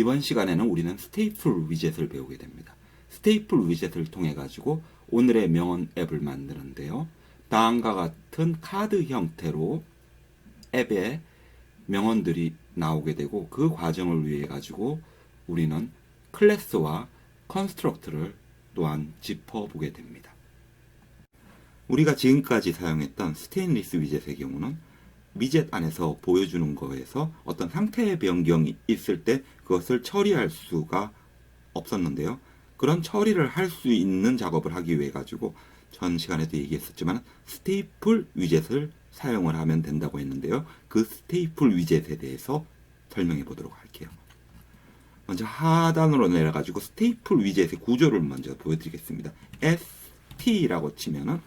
이번 시간에는 우리는 스테이플 위젯을 배우게 됩니다. 스테이플 위젯을 통해 가지고 오늘의 명언 앱을 만드는데요. 다음과 같은 카드 형태로 앱에 명언들이 나오게 되고 그 과정을 위해 가지고 우리는 클래스와 컨스트럭트를 또한 짚어보게 됩니다. 우리가 지금까지 사용했던 스테인리스 위젯의 경우는 위젯 안에서 보여주는 거에서 어떤 상태의 변경이 있을 때 그것을 처리할 수가 없었는데요. 그런 처리를 할 수 있는 작업을 하기 위해 가지고 전 시간에도 얘기했었지만 스테이플 위젯을 사용을 하면 된다고 했는데요. 그 스테이플 위젯에 대해서 설명해 보도록 할게요. 먼저 하단으로 내려가지고 스테이플 위젯의 구조를 먼저 보여드리겠습니다. ST라고 치면은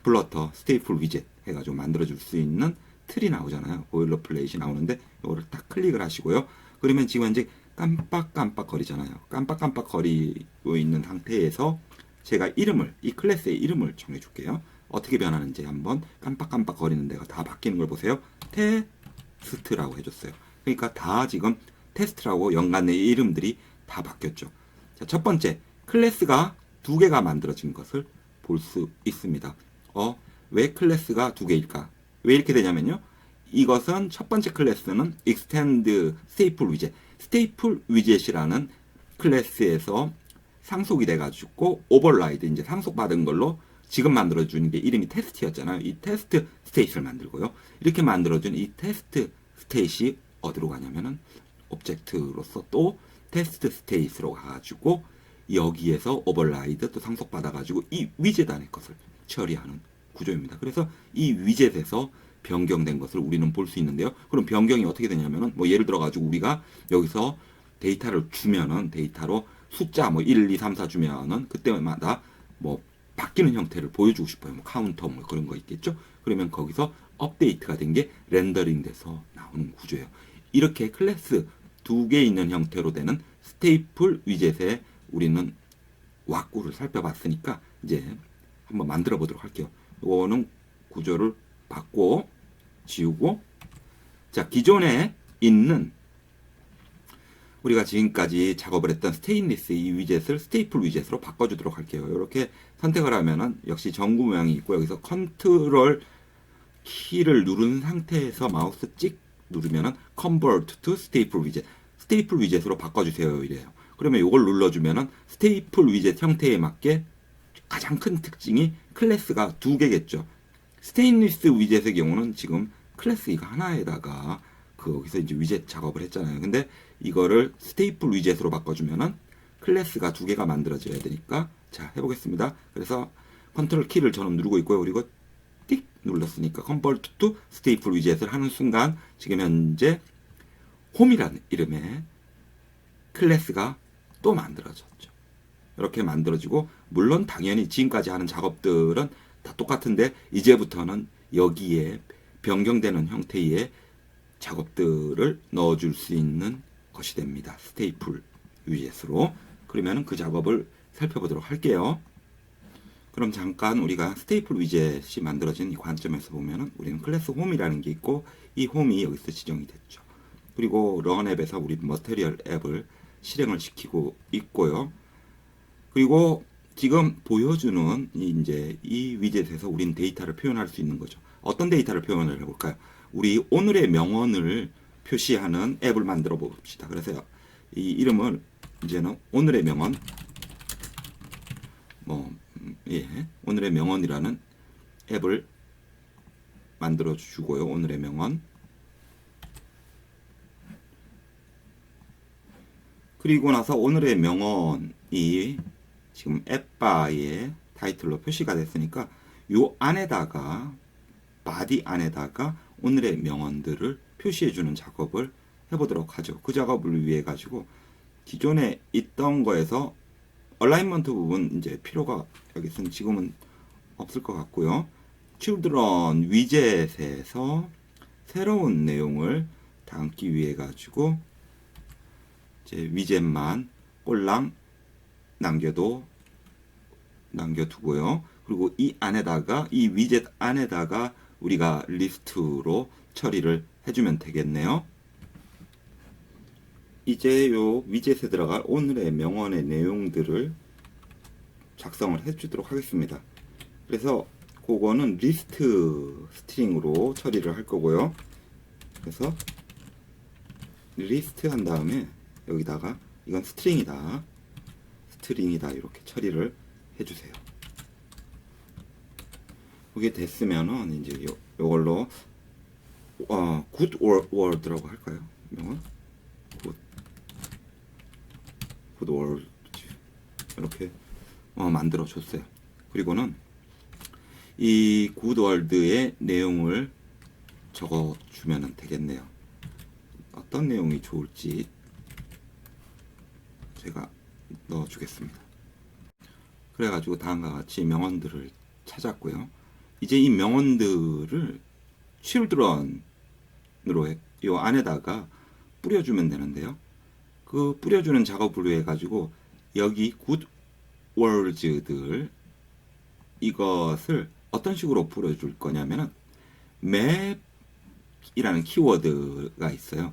플러터 스테이플 위젯 해가지고 만들어줄 수 있는 틀이 나오잖아요. 보일러 플레이트 나오는데 이거를 딱 클릭을 하시고요. 그러면 지금 현재 깜빡깜빡 거리잖아요. 깜빡깜빡 거리고 있는 상태에서 제가 이름을, 이 클래스의 이름을 정해줄게요. 어떻게 변하는지 한번 깜빡깜빡 거리는 데가 다 바뀌는 걸 보세요. 테스트라고 해줬어요. 그러니까 다 지금 테스트라고 연관의 이름들이 다 바뀌었죠. 자, 첫 번째, 클래스가 두 개가 만들어진 것을 볼 수 있습니다. 왜 클래스가 두 개일까? 왜 이렇게 되냐면요. 이것은 첫 번째 클래스는 extend staple widget, staple widget이라는 클래스에서 상속이 돼가지고 오버라이드 이제 상속받은 걸로 지금 만들어준 게 이름이 테스트였잖아요. 이 테스트 스테이트를 만들고요. 이렇게 만들어준 이 테스트 스테이트이 어디로 가냐면은 오브젝트로서 또 테스트 스테이트로 가가지고 여기에서 오버라이드 또 상속받아가지고 이 위젯 안의 것을 처리하는 구조입니다. 그래서 이 위젯에서 변경된 것을 우리는 볼 수 있는데요. 그럼 변경이 어떻게 되냐면은 뭐 예를 들어 가지고 우리가 여기서 데이터를 주면은 데이터로 숫자 뭐 1, 2, 3, 4 주면은 그때마다 뭐 바뀌는 형태를 보여주고 싶어요. 뭐 카운터 뭐 그런 거 있겠죠. 그러면 거기서 업데이트가 된 게 렌더링 돼서 나오는 구조예요. 이렇게 클래스 두 개 있는 형태로 되는 스테이플 위젯에 우리는 왁구를 살펴봤으니까 이제 한번 만들어 보도록 할게요. 이거는 구조를 바꿔 지우고, 자, 기존에 있는 우리가 지금까지 작업을 했던 스테인리스 이 위젯을 스테이플 위젯으로 바꿔주도록 할게요. 이렇게 선택을 하면은 역시 전구 모양이 있고 여기서 컨트롤 키를 누른 상태에서 마우스 찍 누르면은 convert to staple widget, 스테이플 위젯으로 바꿔주세요 이래요. 그러면 이걸 눌러주면은 스테이플 위젯 형태에 맞게 가장 큰 특징이 클래스가 두 개겠죠. 스테인리스 위젯의 경우는 지금 클래스 이거 하나에다가 거기서 이제 위젯 작업을 했잖아요. 근데 이거를 스테이플 위젯으로 바꿔주면은 클래스가 두 개가 만들어져야 되니까 자 해보겠습니다. 그래서 컨트롤 키를 저는 누르고 있고요. 그리고 띡 눌렀으니까 컨버트 투 스테이플 위젯을 하는 순간 지금 현재 홈이라는 이름의 클래스가 또 만들어졌죠. 이렇게 만들어지고 물론 당연히 지금까지 하는 작업들은 다 똑같은데 이제부터는 여기에 변경되는 형태의 작업들을 넣어줄 수 있는 것이 됩니다. 스테이플 위젯으로. 그러면 그 작업을 살펴보도록 할게요. 그럼 잠깐 우리가 스테이플 위젯이 만들어진 이 관점에서 보면은 우리는 클래스 홈이라는 게 있고 이 홈이 여기서 지정이 됐죠. 그리고 런 앱에서 우리 머테리얼 앱을 실행을 시키고 있고요. 그리고 지금 보여주는 이제 이 위젯에서 우리는 데이터를 표현할 수 있는 거죠. 어떤 데이터를 표현을 해볼까요? 우리 오늘의 명언을 표시하는 앱을 만들어 봅시다. 그래서 이 이름을 이제는 오늘의 명언, 오늘의 명언이라는 앱을 만들어 주고요. 오늘의 명언. 그리고 나서 오늘의 명언이 지금 앱바의 타이틀로 표시가 됐으니까 요 안에다가 바디 안에다가 오늘의 명언들을 표시해주는 작업을 해보도록 하죠. 그 작업을 위해 가지고 기존에 있던 거에서 얼라인먼트 부분 이제 필요가 여기서는 지금은 없을 것 같고요. children 위젯에서 새로운 내용을 담기 위해 가지고 이제 위젯만 꼴랑 남겨두고요. 그리고 이 안에다가 이 위젯 안에다가 우리가 리스트로 처리를 해주면 되겠네요. 이제 요 위젯에 들어갈 오늘의 명언의 내용들을 작성을 해주도록 하겠습니다. 그래서 그거는 리스트 스트링으로 처리를 할 거고요. 그래서 리스트 한 다음에 여기다가 이건 스트링이다 이렇게 처리를 해주세요. 그게 됐으면은 이제 요걸로 good word라고 할까요? 명언 good word 이렇게 만들어 줬어요. 그리고는 이 good word의 내용을 적어 주면 되겠네요. 어떤 내용이 좋을지 제가 넣어 주겠습니다. 그래가지고 다음과 같이 명언들을 찾았고요. 이제 이 명언들을 children으로 요 안에다가 뿌려주면 되는데요. 그 뿌려주는 작업으로 해가지고 여기 good words들 이것을 어떤 식으로 뿌려줄 거냐면은 map이라는 키워드가 있어요.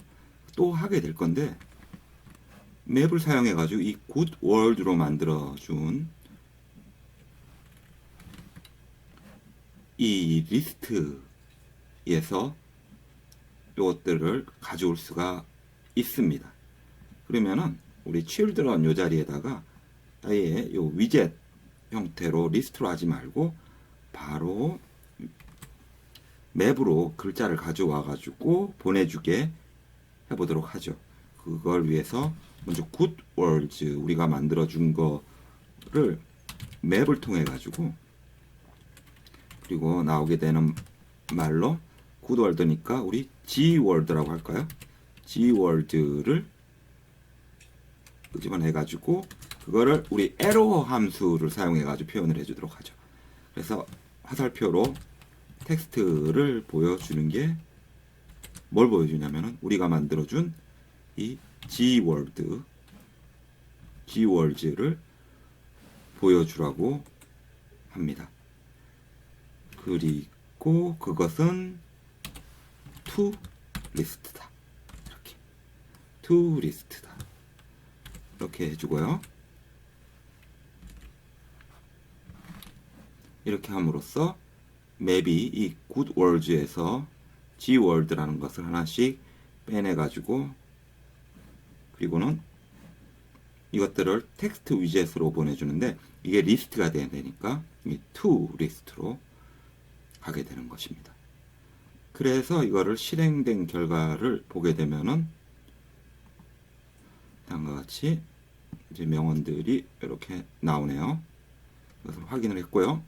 또 하게 될 건데 맵을 사용해가지고 이 good word로 만들어준 이 리스트에서 이것들을 가져올 수가 있습니다. 그러면은 우리 children 요 자리에다가 아예 요 위젯 형태로 리스트로 하지 말고 바로 맵으로 글자를 가져와 가지고 보내주게 해보도록 하죠. 그걸 위해서 먼저 good words 우리가 만들어 준 거를 맵을 통해 가지고 그리고 나오게 되는 말로 good word니까 우리 g word라고 할까요? g word를 끄집어내 가지고 그거를 우리 arrow 함수를 사용해 가지고 표현을 해주도록 하죠. 그래서 화살표로 텍스트를 보여주는 게 뭘 보여주냐면은 우리가 만들어준 이 Gwords를 보여주라고 합니다. 그리고 그것은 to list다. 이렇게 to list다. 이렇게 해주고요. 이렇게 함으로써 맵이 이 good words에서 Gword라는 것을 하나씩 빼내가지고 그리고는 이것들을 텍스트 위젯으로 보내주는데 이게 리스트가 돼야 되니까 이 to 리스트로 가게 되는 것입니다. 그래서 이거를 실행된 결과를 보게 되면은 다음과 같이 이제 명언들이 이렇게 나오네요. 이것을 확인을 했고요.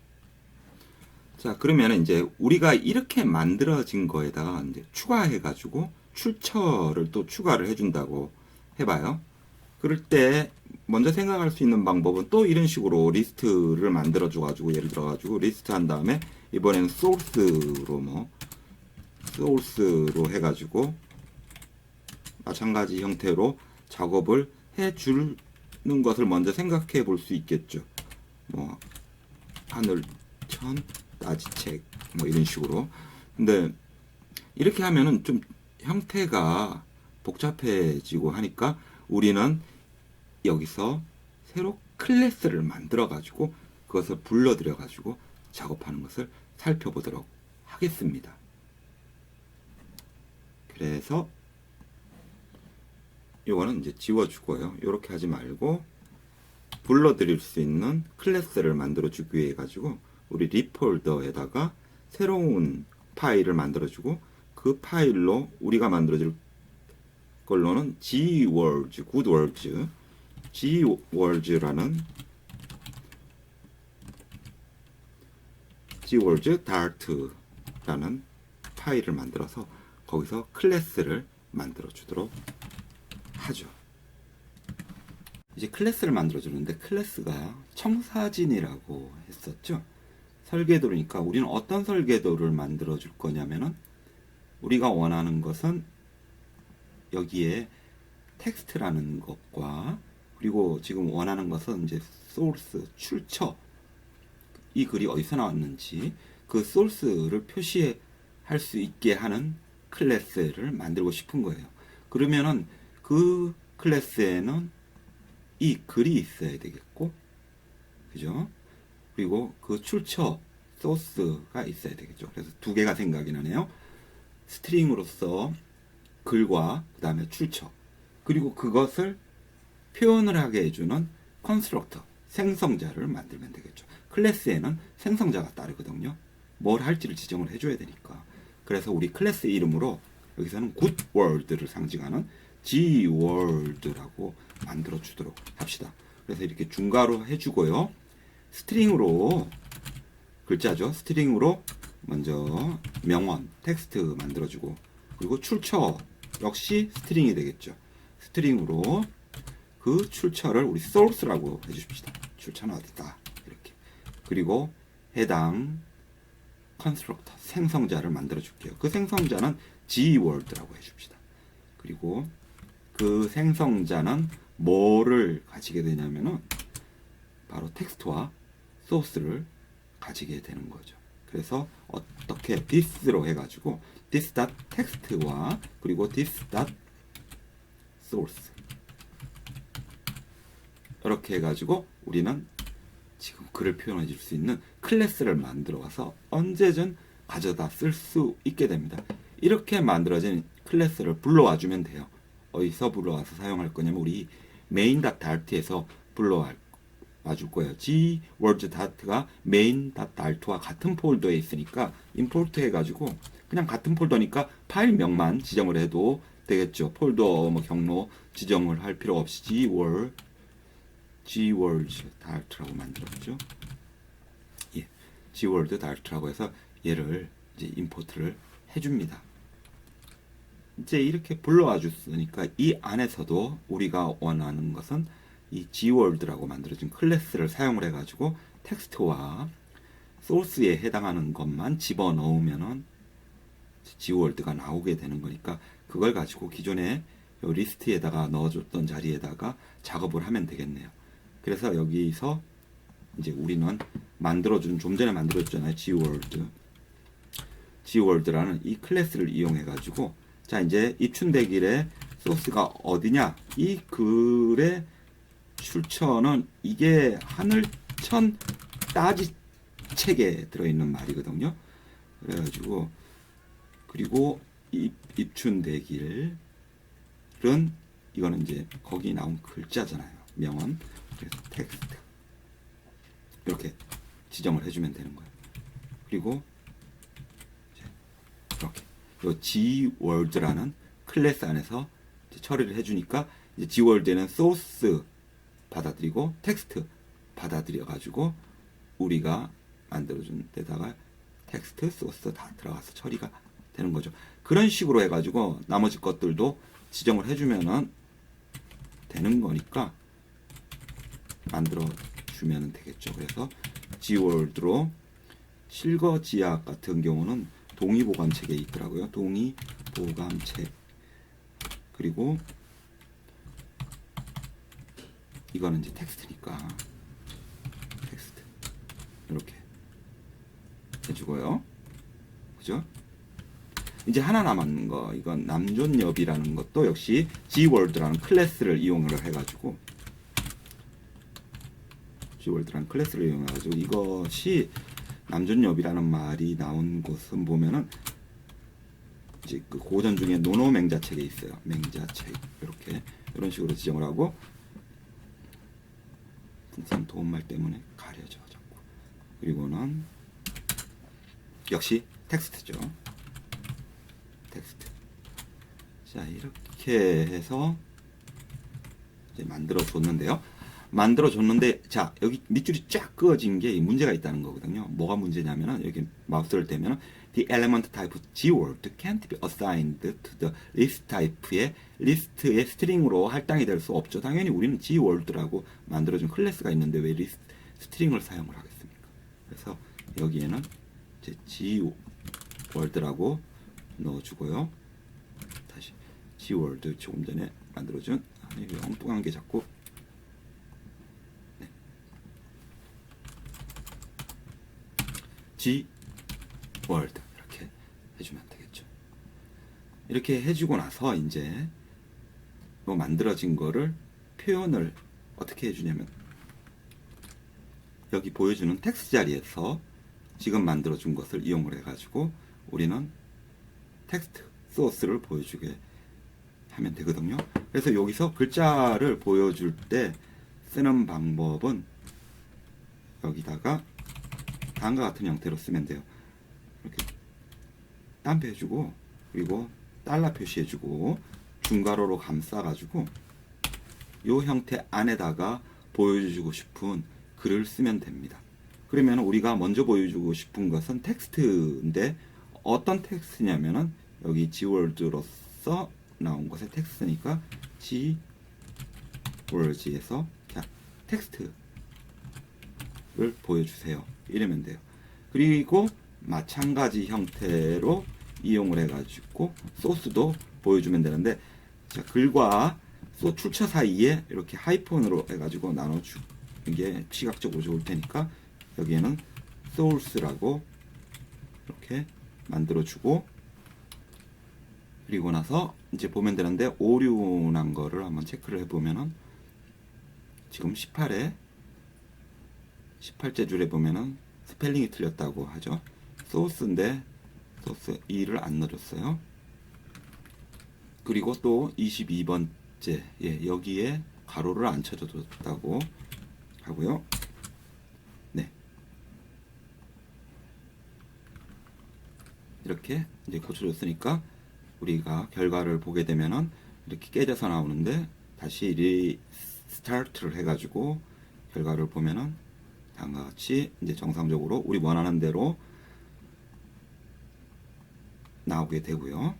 자, 그러면 이제 우리가 이렇게 만들어진 거에다가 이제 추가해가지고 출처를 또 추가를 해준다고 해봐요. 그럴 때 먼저 생각할 수 있는 방법은 또 이런 식으로 리스트를 만들어줘가지고 예를 들어가지고 리스트 한 다음에 이번에는 source로 해가지고 마찬가지 형태로 작업을 해주는 것을 먼저 생각해 볼 수 있겠죠. 뭐 하늘천 따지책 뭐 이런 식으로. 근데 이렇게 하면은 좀 형태가 복잡해지고 하니까 우리는 여기서 새로 클래스를 만들어 가지고 그것을 불러들여 가지고 작업하는 것을 살펴보도록 하겠습니다. 그래서 이거는 이제 지워주고요. 이렇게 하지 말고 불러들일 수 있는 클래스를 만들어 주기 위해 가지고 우리 리폴더에다가 새로운 파일을 만들어주고 그 파일로 우리가 만들어줄 걸로는 Gwords, GoodWords, Gwords라는 Gwords Dart라는 파일을 만들어서 거기서 클래스를 만들어 주도록 하죠. 이제 클래스를 만들어 주는데 클래스가 청사진이라고 했었죠. 설계도니까 우리는 어떤 설계도를 만들어 줄 거냐면은 우리가 원하는 것은 여기에 텍스트라는 것과 그리고 지금 원하는 것은 이제 소스, 출처 이 글이 어디서 나왔는지 그 소스를 표시할 수 있게 하는 클래스를 만들고 싶은 거예요. 그러면은 그 클래스에는 이 글이 있어야 되겠고, 그죠? 그리고 그 출처 소스가 있어야 되겠죠. 그래서 두 개가 생각이 나네요. 스트링으로서 글과 그 다음에 출처, 그리고 그것을 표현을 하게 해주는 컨스트럭터, 생성자를 만들면 되겠죠. 클래스에는 생성자가 따르거든요. 뭘 할지를 지정을 해줘야 되니까. 그래서 우리 클래스 이름으로 여기서는 good word를 상징하는 G word라고 만들어 주도록 합시다. 그래서 이렇게 중괄호 해주고요. 스트링으로 글자죠. 스트링으로 먼저 명원, 텍스트 만들어주고, 그리고 출처 역시 스트링이 되겠죠. 스트링으로 그 출처를 우리 source라고 해주십시다. 출처는 어디다, 이렇게. 그리고 해당 컨스트럭터, 생성자를 만들어 줄게요. 그 생성자는 Gword라고 해줍시다. 그리고 그 생성자는 뭐를 가지게 되냐면은 바로 텍스트와 소스를 가지게 되는 거죠. 그래서 어떻게 this로 해가지고 this.text와 그리고 this.source 이렇게 해가지고 우리는 지금 글을 표현해 줄 수 있는 클래스를 만들어 와서 언제든 가져다 쓸 수 있게 됩니다. 이렇게 만들어진 클래스를 불러와 주면 돼요. 어디서 불러와서 사용할 거냐면 우리 main.dart에서 불러와 줄 거예요. gword.dart가 main.dart와 같은 폴더에 있으니까 임포트 해가지고 그냥 같은 폴더니까 파일명만 지정을 해도 되겠죠. 폴더 뭐 경로 지정을 할 필요 없이 gword.dart라고 만들었죠. 예, gword.dart라고 해서 얘를 이제 임포트를 해줍니다. 이제 이렇게 불러와 줬으니까 이 안에서도 우리가 원하는 것은 이 gword라고 만들어진 클래스를 사용을 해가지고 텍스트와 소스에 해당하는 것만 집어넣으면은 gword가 나오게 되는 거니까 그걸 가지고 기존에 리스트에다가 넣어줬던 자리에다가 작업을 하면 되겠네요. 그래서 여기서 이제 우리는 만들어준, 좀 전에 만들어줬잖아요. gword라는 이 클래스를 이용해가지고 자, 이제 입춘대길의 소스가 어디냐? 이 글의 출처는 이게 하늘천 따지 책에 들어있는 말이거든요. 그래가지고 그리고 입춘대길은 이거는 이제 거기 나온 글자잖아요. 명언. 그래서 텍스트 이렇게 지정을 해주면 되는 거예요. 그리고 이렇게 요 gword라는 클래스 안에서 처리를 해주니까 이제 gword에는 source 받아들이고 텍스트 받아들여 가지고 우리가 만들어준 데다가 텍스트, 소스 다 들어가서 처리가 되는 거죠. 그런 식으로 해가지고 나머지 것들도 지정을 해주면은 되는 거니까 만들어 주면 되겠죠. 그래서 gword로 실거지약 같은 경우는 동의보감책에 있더라고요. 동의보감책. 그리고 이거는 이제 텍스트니까 텍스트 이렇게 해주고요. 그죠? 이제 하나 남았는 거, 이건 남존여비라는 것도 역시 gword라는 클래스를 이용을 해가지고 gword라는 클래스를 이용해가지고 이것이 남존여비라는 말이 나온 곳은 보면은 이제 그 고전 중에 노노맹자책에 있어요. 맹자책 이렇게 이런 식으로 지정을 하고 풍선 도움말 때문에 가려져 자꾸. 그리고는 역시 텍스트죠. 텍스트. 자, 이렇게 해서 이제 만들어 줬는데요. 만들어 줬는데 자, 여기 밑줄이 쫙 그어진 게 문제가 있다는 거거든요. 뭐가 문제냐면은 여기 마우스를 대면은 the element type gword can't be assigned to the list type의 리스트의 스트링으로 할당이 될 수 없죠. 당연히 우리는 gword라고 만들어준 클래스가 있는데 왜 스트링을 사용을 하겠습니까? 그래서 여기에는 이제 gword라고 넣어주고요. 다시 gword 조금 전에 만들어준 엉뚱한 게 자꾸 gword 이렇게 해주면 되겠죠. 이렇게 해주고 나서 이제 만들어진 거를 표현을 어떻게 해주냐면 여기 보여주는 텍스트 자리에서 지금 만들어준 것을 이용을 해가지고 우리는 텍스트 소스를 보여주게 하면 되거든요. 그래서 여기서 글자를 보여줄 때 쓰는 방법은 여기다가 다음과 같은 형태로 쓰면 돼요. 이렇게 딴표 해주고 그리고 달러 표시해주고 중괄호로 감싸가지고 이 형태 안에다가 보여주고 싶은 글을 쓰면 됩니다. 그러면 우리가 먼저 보여주고 싶은 것은 텍스트인데 어떤 텍스트냐면은 여기 Gwords로서 나온 것의 텍스트니까 Gwords에서 텍스트를 보여주세요. 이러면 돼요. 그리고 마찬가지 형태로 이용을 해가지고 소스도 보여주면 되는데 자, 글과 출처 사이에 이렇게 하이폰으로 해가지고 나눠주는 게 시각적으로 좋을 테니까 여기에는 source라고 이렇게 만들어주고 그리고 나서 이제 보면 되는데 오류 난 거를 한번 체크를 해보면은 지금 18째 줄에 보면은 스펠링이 틀렸다고 하죠. 소스인데 소스 2를 안 넣어줬어요. 그리고 또 22번째 여기에 가로를 안 쳐줬다고 하고요. 네, 이렇게 이제 고쳐줬으니까 우리가 결과를 보게 되면은 이렇게 깨져서 나오는데 다시 리스타트를 해가지고 결과를 보면은 다음과 같이 이제 정상적으로 우리 원하는 대로 나오게 되고요.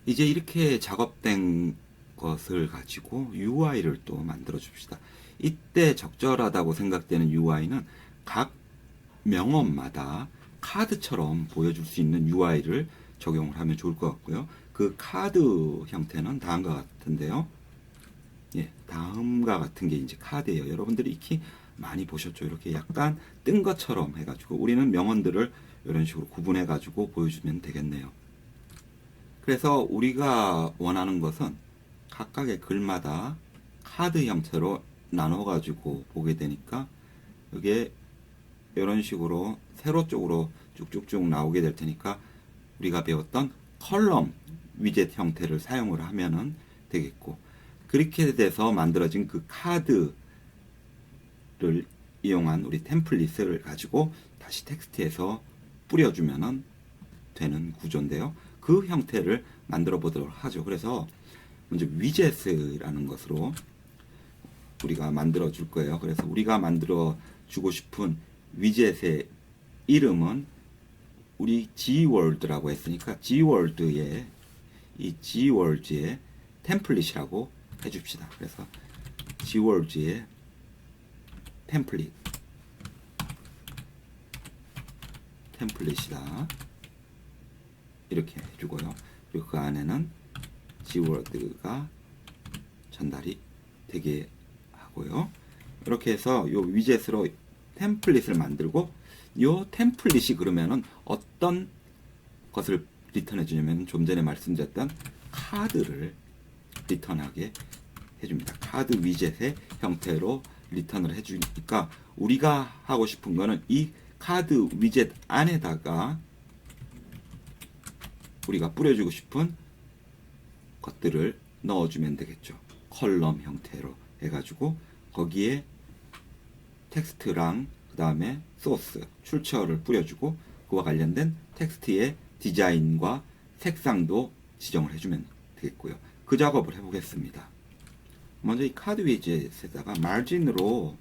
이제 이렇게 작업된 것을 가지고 UI를 또 만들어 줍시다. 이때 적절하다고 생각되는 UI는 각 명언마다 카드처럼 보여줄 수 있는 UI를 적용을 하면 좋을 것 같고요. 그 카드 형태는 다음과 같은데요. 예, 다음과 같은 게 이제 카드예요. 여러분들이 익히 많이 보셨죠? 이렇게 약간 뜬 것처럼 해가지고 우리는 명언들을 이런 식으로 구분해가지고 보여주면 되겠네요. 그래서 우리가 원하는 것은 각각의 글마다 카드 형태로 나눠가지고 보게 되니까 이게 이런 식으로 세로 쪽으로 쭉쭉쭉 나오게 될 테니까 우리가 배웠던 컬럼 위젯 형태를 사용을 하면은 되겠고 그렇게 돼서 만들어진 그 카드를 이용한 우리 템플릿을 가지고 다시 텍스트에서 뿌려주면은 되는 구조인데요. 그 형태를 만들어 보도록 하죠. 그래서 먼저 위젯이라는 것으로 우리가 만들어 줄 거예요. 그래서 우리가 만들어 주고 싶은 위젯의 이름은 우리 Gworld라고 했으니까 Gworld의 이 Gworld의 템플릿이라고 해줍시다. 그래서 Gworld의 템플릿이다. 이렇게 해주고요. 그리고 그 안에는 Gword가 전달이 되게 하고요. 이렇게 해서 요 위젯으로 템플릿을 만들고 요 템플릿이 그러면은 어떤 것을 리턴해 주냐면 좀 전에 말씀드렸던 카드를 리턴하게 해줍니다. 카드 위젯의 형태로 리턴을 해주니까 우리가 하고 싶은 거는 이 카드 위젯 안에다가 우리가 뿌려주고 싶은 것들을 넣어주면 되겠죠. 컬럼 형태로 해가지고 거기에 텍스트랑 그 다음에 소스, 출처를 뿌려주고 그와 관련된 텍스트의 디자인과 색상도 지정을 해주면 되겠고요. 그 작업을 해보겠습니다. 먼저 이 카드 위젯에다가 마진으로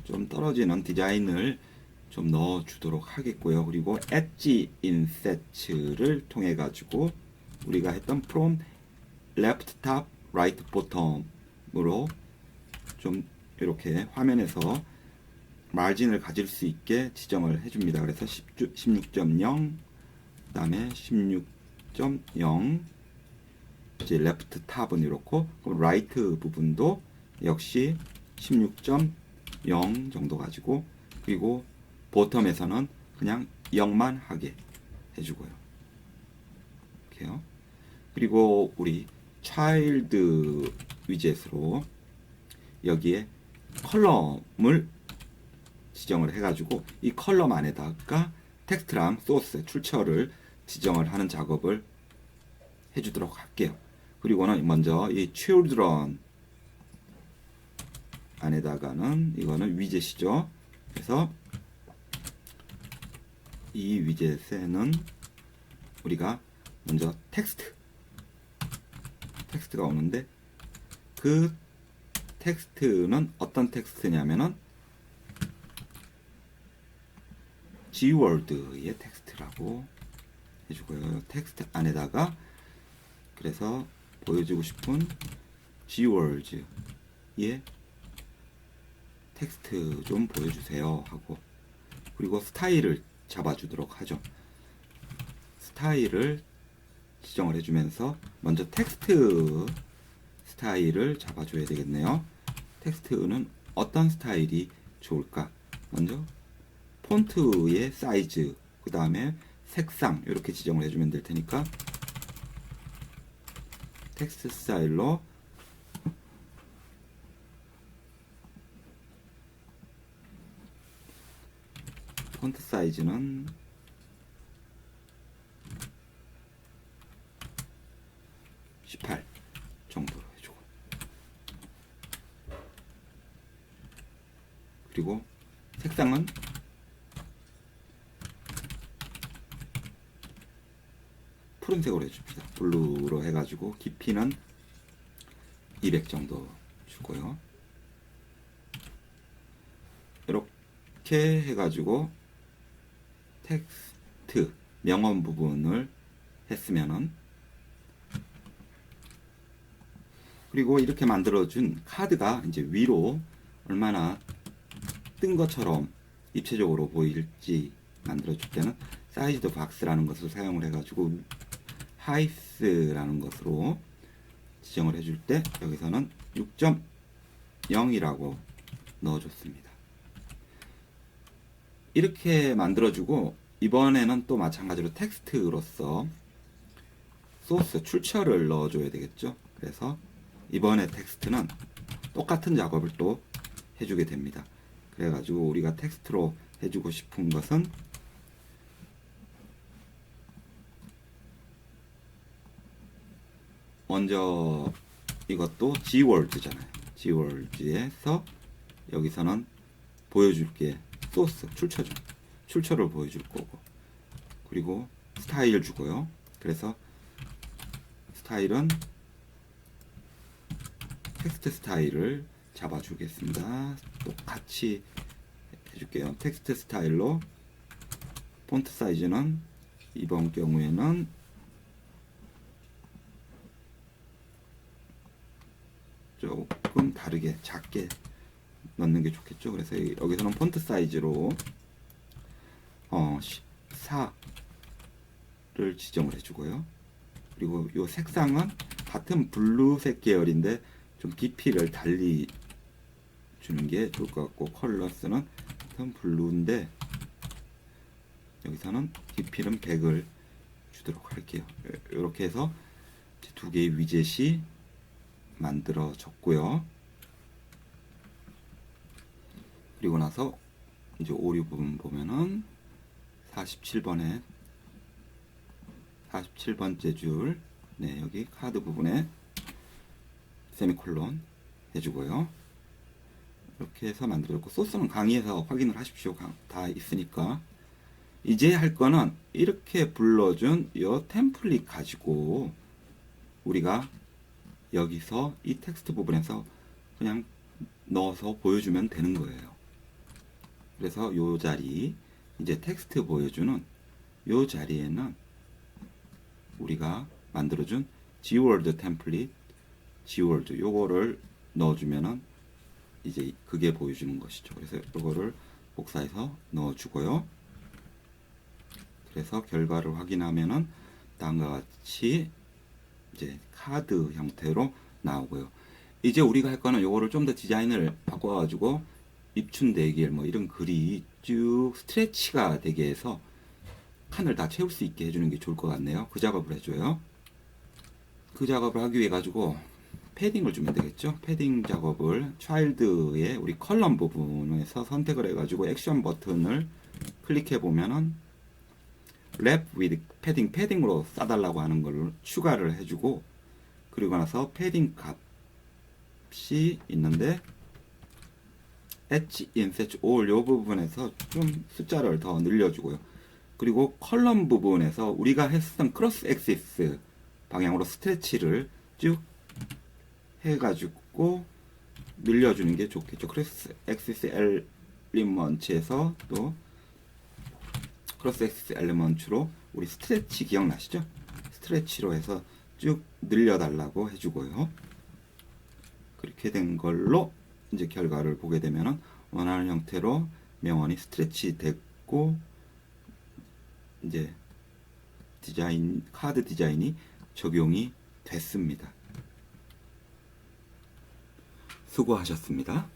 좀 떨어지는 디자인을 좀 넣어주도록 하겠고요. 그리고 엣지 인셋을 통해 가지고 우리가 했던 from left top, right bottom으로 좀 이렇게 화면에서 마진을 가질 수 있게 지정을 해줍니다. 그래서 16.0 그 다음에 16.0 이제 레프트 탑은 이렇고 그럼 라이트 부분도 역시 16.0 정도 가지고 그리고 보텀에서는 그냥 0만 하게 해주고요. 이렇게요. 그리고 우리 차일드 위젯으로 여기에 컬럼을 지정을 해가지고 이 컬럼 안에다가 텍스트랑 소스, 출처를 지정을 하는 작업을 해주도록 할게요. 그리고는 먼저 이 children 안에다가는 이거는 위젯이죠. 그래서 이 위젯에는 우리가 먼저 텍스트가 오는데 그 텍스트는 어떤 텍스트냐면은 Gworld의 텍스트라고 해주고요. 텍스트 안에다가 그래서 보여주고 싶은 Gworld의 텍스트 좀 보여주세요 하고, 그리고 스타일을 잡아주도록 하죠. 스타일을 지정을 해주면서 먼저 텍스트 스타일을 잡아줘야 되겠네요. 텍스트는 어떤 스타일이 좋을까? 먼저 폰트의 사이즈, 그 다음에 색상 이렇게 지정을 해주면 될 테니까 텍스트 스타일로 폰트 사이즈는 18 정도로 해주고, 그리고 색상은 푸른색으로 해줍니다. 블루로 해가지고 깊이는 200 정도 주고요. 이렇게 해가지고 텍스트 명언 부분을 했으면은, 그리고 이렇게 만들어준 카드가 이제 위로 얼마나 뜬 것처럼 입체적으로 보일지 만들어줄 때는 사이즈드 박스라는 것을 사용을 해가지고 하이스라는 것으로 지정을 해줄 때 여기서는 6.0이라고 넣어줬습니다. 이렇게 만들어주고, 이번에는 또 마찬가지로 텍스트로서 소스 출처를 넣어줘야 되겠죠. 그래서 이번에 텍스트는 똑같은 작업을 또 해주게 됩니다. 그래가지고 우리가 텍스트로 해주고 싶은 것은 먼저 이것도 Gworld잖아요. Gworld에서 여기서는 보여줄게 소스, 출처죠. 출처를 보여줄 거고, 그리고 스타일 주고요. 그래서 스타일은 텍스트 스타일을 잡아주겠습니다. 똑같이 해줄게요. 텍스트 스타일로 폰트 사이즈는 이번 경우에는 조금 다르게 작게 넣는 게 좋겠죠. 그래서 여기서는 폰트 사이즈로 14를 지정을 해주고요. 그리고 이 색상은 같은 블루색 계열인데 좀 깊이를 달리 주는 게 좋을 것 같고, 컬러스는 같은 블루인데 여기서는 깊이는 100을 주도록 할게요. 이렇게 해서 두 개의 위젯이 만들어졌고요. 그리고 나서 이제 오류 부분 보면은 47번째 줄, 네, 여기 카드 부분에 세미콜론 해주고요. 이렇게 해서 만들어졌고, 소스는 강의에서 확인을 하십시오. 다 있으니까. 이제 할 거는 이렇게 불러준 이 템플릿 가지고 우리가 여기서 이 텍스트 부분에서 그냥 넣어서 보여주면 되는 거예요. 그래서 이 자리, 이제 텍스트 보여주는 이 자리에는 우리가 만들어준 Gworld 템플릿, Gworld 요거를 넣어주면은 이제 그게 보여주는 것이죠. 그래서 요거를 복사해서 넣어주고요. 그래서 결과를 확인하면은 다음과 같이 이제 카드 형태로 나오고요. 이제 우리가 할 거는 요거를 좀 더 디자인을 바꿔가지고 입춘 대길 뭐 이런 글이 쭉 스트레치가 되게 해서 칸을 다 채울 수 있게 해주는 게 좋을 것 같네요. 그 작업을 해줘요. 그 작업을 하기 위해 가지고 패딩을 주면 되겠죠. 패딩 작업을 차일드의 우리 컬럼 부분에서 선택을 해가지고 액션 버튼을 클릭해 보면은 랩 위드 패딩으로 싸달라고 하는 걸 추가를 해주고, 그리고 나서 패딩 값이 있는데 H inset all 요 부분에서 좀 숫자를 더 늘려주고요. 그리고 컬럼 부분에서 우리가 했던 크로스 엑시스 방향으로 스트레치를 쭉 해가지고 늘려주는 게 좋겠죠. 크로스 엑시스 엘리먼츠에서 또 크로스 엑시스 엘리먼츠로 우리 스트레치 기억나시죠? 스트레치로 해서 쭉 늘려달라고 해주고요. 그렇게 된 걸로 이제 결과를 보게 되면은 원하는 형태로 명언이 스트레치 됐고, 이제 카드 디자인이 적용이 됐습니다. 수고하셨습니다.